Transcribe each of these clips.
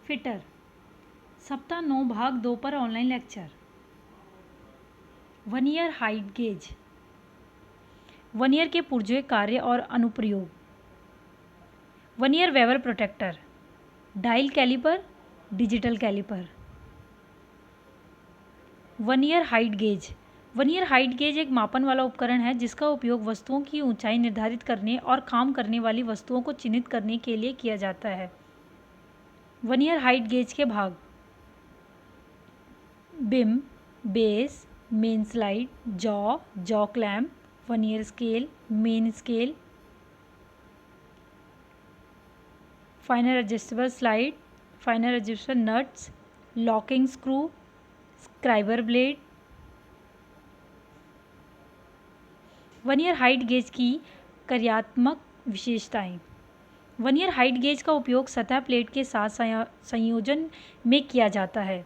Fitter सप्ताह 9 भाग 2 पर online lecture. Vernier height gauge, vernier के पुर्जे कार्य और अनुप्रयोग। Vernier bevel protractor, dial caliper, digital caliper. Vernier height gauge, vernier height gauge एक मापन वाला उपकरण है जिसका उपयोग वस्तुओं की ऊंचाई निर्धारित करने और काम करने वाली वस्तुओं को चिन्हित करने के लिए किया जाता है। वर्नियर हाइट गेज के भाग: beam, base, main slide, jaw clamp, vernier scale, main scale, finer adjustable slide, finer adjustable nuts, locking screw, scriber blade. Vernier height gauge की कार्यात्मक विशेषताएं। वर्नियर हाइट गेज का उपयोग सतह प्लेट के साथ संयोजन में किया जाता है।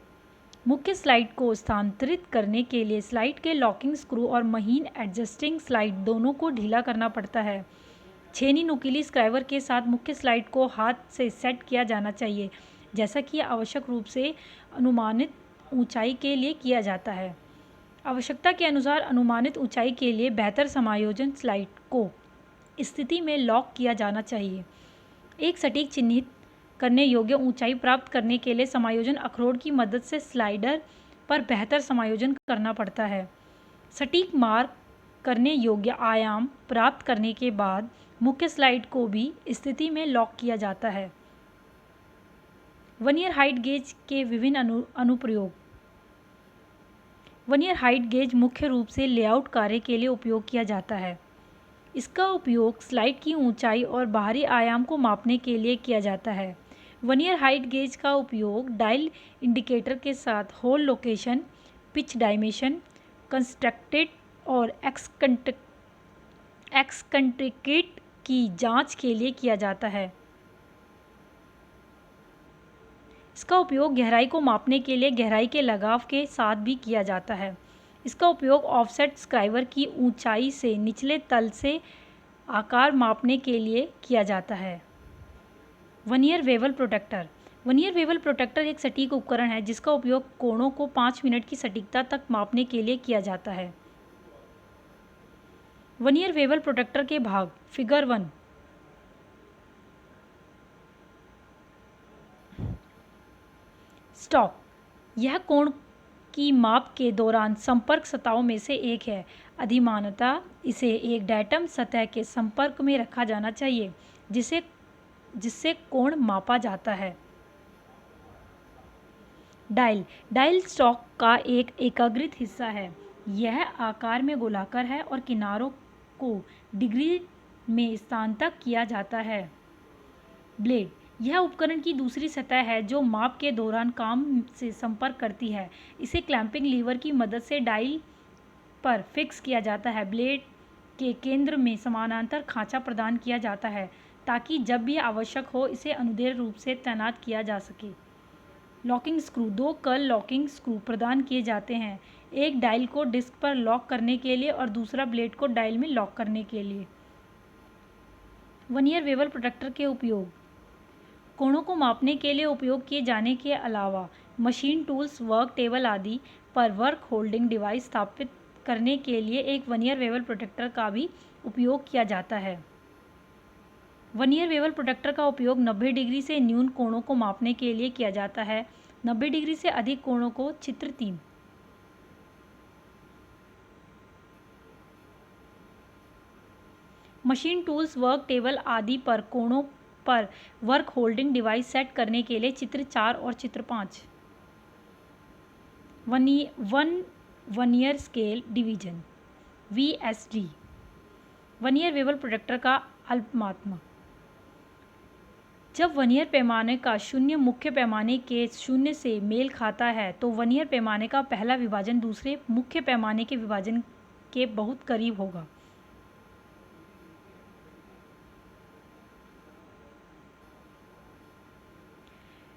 मुख्य स्लाइड को स्थानांतरित करने के लिए स्लाइड के लॉकिंग स्क्रू और महीन एडजस्टिंग स्लाइड दोनों को ढीला करना पड़ता है। छेनी नुकीली स्क्राइबर के साथ मुख्य स्लाइड को हाथ से सेट किया जाना चाहिए, जैसा कि आवश्यक रूप से अनुमानित ऊंचाई के लिए किया जाता है। आवश्यकता के अनुसार अनुमानित ऊंचाई के लिए बेहतर समायोजन स्लाइड को स्थिति में लॉक किया जाना चाहिए। एक सटीक चिन्हित करने योग्य ऊंचाई प्राप्त करने के लिए समायोजन अखरोट की मदद से स्लाइडर पर बेहतर समायोजन करना पड़ता है। सटीक मार्क करने योग्य आयाम प्राप्त करने के बाद मुख्य स्लाइड को भी स्थिति में लॉक किया जाता है। वर्नियर हाइट गेज के विभिन्न अनुप्रयोग। वर्नियर हाइट गेज मुख्य रूप से लेआउट कार्य के लिए उपयोग किया जाता है। इसका उपयोग स्लाइड की ऊंचाई और बाहरी आयाम को मापने के लिए किया जाता है। वर्नियर हाइट गेज का उपयोग डायल इंडिकेटर के साथ hole location, pitch dimension, constructed और एक्सकंट्रिकेट की जांच के लिए किया जाता है। इसका उपयोग गहराई को मापने के लिए गहराई के लगाव के साथ भी किया जाता है। इसका उपयोग ऑफसेट स्क्राइबर की ऊंचाई से निचले तल से आकार मापने के लिए किया जाता है। Vernier bevel protector, vernier bevel protector एक सटीक उपकरण है जिसका उपयोग कोणों को 5 मिनट की सटीकता तक मापने के लिए किया जाता है। वर्नियर बेवल प्रोटेक्टर के भाग: फिगर 1, स्टॉक, यह कोण की माप के दौरान संपर्क सतहों में से एक है। अधिमानतः इसे एक डेटम सतह के संपर्क में रखा जाना चाहिए जिससे कोण मापा जाता है। डायल स्टॉक का एक एकीकृत हिस्सा है। यह आकार में गोलाकार है और किनारों को डिग्री में स्थानांतरित किया जाता है। ब्लेड, यह उपकरण की दूसरी सतह है जो माप के दौरान काम से संपर्क करती है। इसे क्लैंपिंग लीवर की मदद से डायल पर फिक्स किया जाता है। ब्लेड के केंद्र में समानांतर खांचा प्रदान किया जाता है ताकि जब भी आवश्यक हो इसे अनुदैर्ध्य रूप से तैनात किया जा सके। Locking screw, 2 curl locking screw प्रदान किए जाते हैं, एक डायल को डिस्क पर लॉक करने के लिए और दूसरा ब्लेड को डायल में लॉक करने के लिए। वर्नियर बेवल प्रोटेक्टर के उपयोग: कोणों को मापने के लिए उपयोग किए जाने के अलावा मशीन टूल्स, वर्क टेबल आदि पर वर्क होल्डिंग डिवाइस स्थापित करने के लिए एक वर्नियर बेवल प्रोटेक्टर का भी उपयोग किया जाता है। वर्नियर बेवल प्रोटेक्टर का उपयोग 90 डिग्री से न्यून कोणों को मापने के लिए किया जाता है। 90 डिग्री से अधिक कोणों को चित्र 3। मशीन टूल्स, वर्क टेबल आदि पर कोणों पर वर्क होल्डिंग डिवाइस सेट करने के लिए चित्र 4 और चित्र 5। Vernier scale division, VSD, vernier bevel protector का अल्पमात्रा। जब वर्नियर पैमाने का शून्य मुख्य पैमाने के शून्य से मेल खाता है तो वर्नियर पैमाने का पहला विभाजन दूसरे मुख्य पैमाने के विभाजन के बहुत करीब होगा।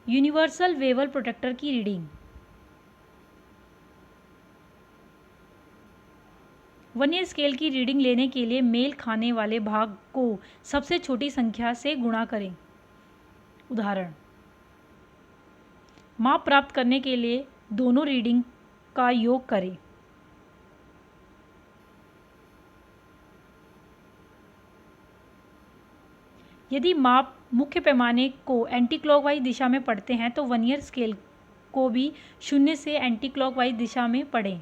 यूनिवर्सल बेवल प्रोटेक्टर की रीडिंग। वर्नियर स्केल की रीडिंग लेने के लिए मेल खाने वाले भाग को सबसे छोटी संख्या से गुणा करें। उदाहरण: माप प्राप्त करने के लिए दोनों रीडिंग का योग करें। यदि माप मुख्य पैमाने को एंटी क्लॉकवाइज दिशा में पढ़ते हैं तो वर्नियर स्केल को भी 0 से एंटी क्लॉकवाइज दिशा में पढ़ें।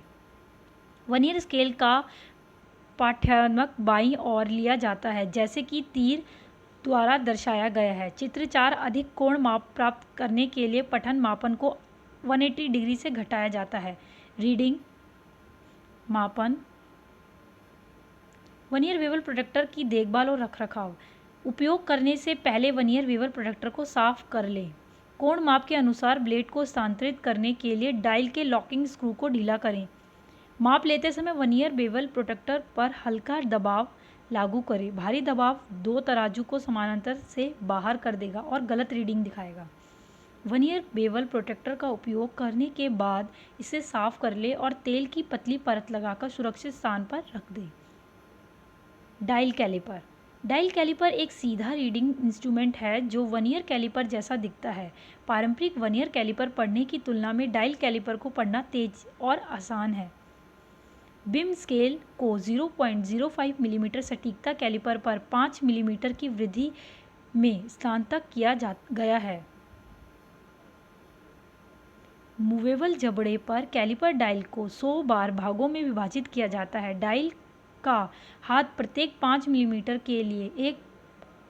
वर्नियर स्केल का पाठ्यांक बाईं ओर लिया जाता है, जैसे कि तीर द्वारा दर्शाया गया है। चित्र 4 अधिक कोण माप प्राप्त करने के लिए पठन मापन को 180 डिग्री से घटाया जाता है। रीडिंग, मापन, वर्नियर बेवल प्रोटेक्टर की देखभाल और रखरखाव। उपयोग करने से पहले वर्नियर बेवल प्रोटेक्टर को साफ कर लें। कोण माप के अनुसार ब्लेड को स्थानांतरित करने के लिए डायल के लॉकिंग स्क्रू को ढीला करें। माप लेते समय वर्नियर बेवल प्रोटेक्टर पर हल्का दबाव लागू करें। भारी दबाव दो तराजू को समानांतर से बाहर कर देगा और गलत रीडिंग दिखाएगा। वर्नियर बेवल प्रोटेक्टर का उपयोग करने के बाद इसे साफ कर लें और तेल की पतली परत लगाकर सुरक्षित स्थान पर रख दें। Dial caliper. डायल कैलिपर एक सीधा रीडिंग इंस्ट्रूमेंट है जो वर्नियर कैलिपर जैसा दिखता है। पारंपरिक वर्नियर कैलिपर पढ़ने की तुलना में डायल कैलिपर को पढ़ना तेज और आसान है। बिम स्केल को 0.05 मिलीमीटर सटीकता कैलिपर पर 5 मिलीमीटर की वृद्धि में स्थानांतरित किया गया है। मूवेबल जबड़े पर कैलिपर डायल को 100 बार भागों में विभाजित किया जाता है। डायल का हाथ प्रत्येक 5 मिलीमीटर के लिए एक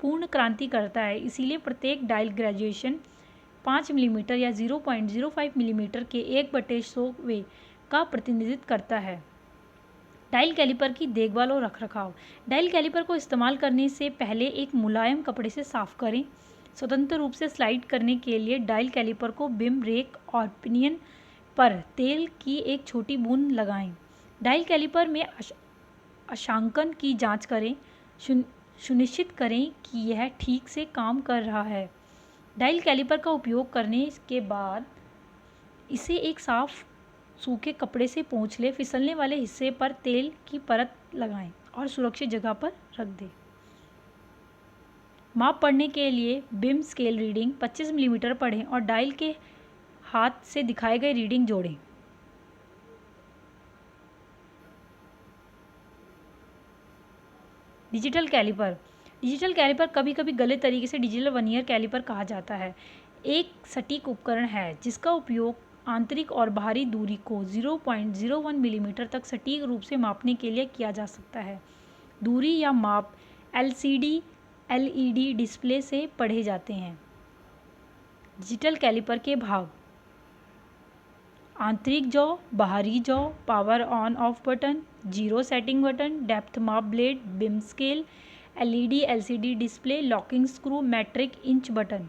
पूर्ण क्रांति करता है, इसीलिए प्रत्येक डायल ग्रेजुएशन 5 मिलीमीटर या 0.05 मिलीमीटर के 1/100वें का प्रतिनिधित्व करता है। डायल कैलिपर की देखभाल और रखरखाव। डायल कैलिपर को इस्तेमाल करने से पहले एक मुलायम कपड़े से साफ करें। स्वतंत्र रूप से स्लाइड करने के लिए डायल कैलिपर को बिम रेक और पिनियन पर तेल की एक छोटी बूंद लगाएं। डायल कैलिपर में अंशांकन की जांच करें, सुनिश्चित करें कि यह ठीक से काम कर रहा है। डायल कैलिपर का उपयोग करने के बाद इसे एक साफ सूखे कपड़े से पोंछ लें। फिसलने वाले हिस्से पर तेल की परत लगाएं और सुरक्षित जगह पर रख दें। माप पढ़ने के लिए बिम स्केल रीडिंग 25 मिलीमीटर पढ़ें और डायल के हाथ से दिखाए गए रीडिंग जोड़ें। Digital caliper. डिजिटल कैलिपर कभी कभी गलत तरीके से डिजिटल वर्नियर कैलिपर कहा जाता है। एक सटीक उपकरण है जिसका उपयोग आंतरिक और बाहरी दूरी को 0.01 मिलीमीटर तक सटीक रूप से मापने के लिए किया जा सकता है। दूरी या माप LCD LED डिस्प्ले से पढ़े जाते हैं। डिजिटल कैलिपर के भाग: आंतरिक जॉ, बाहरी jaw, power on off button, zero setting button, depth माप blade, beam scale, LED LCD display, locking screw, metric inch button.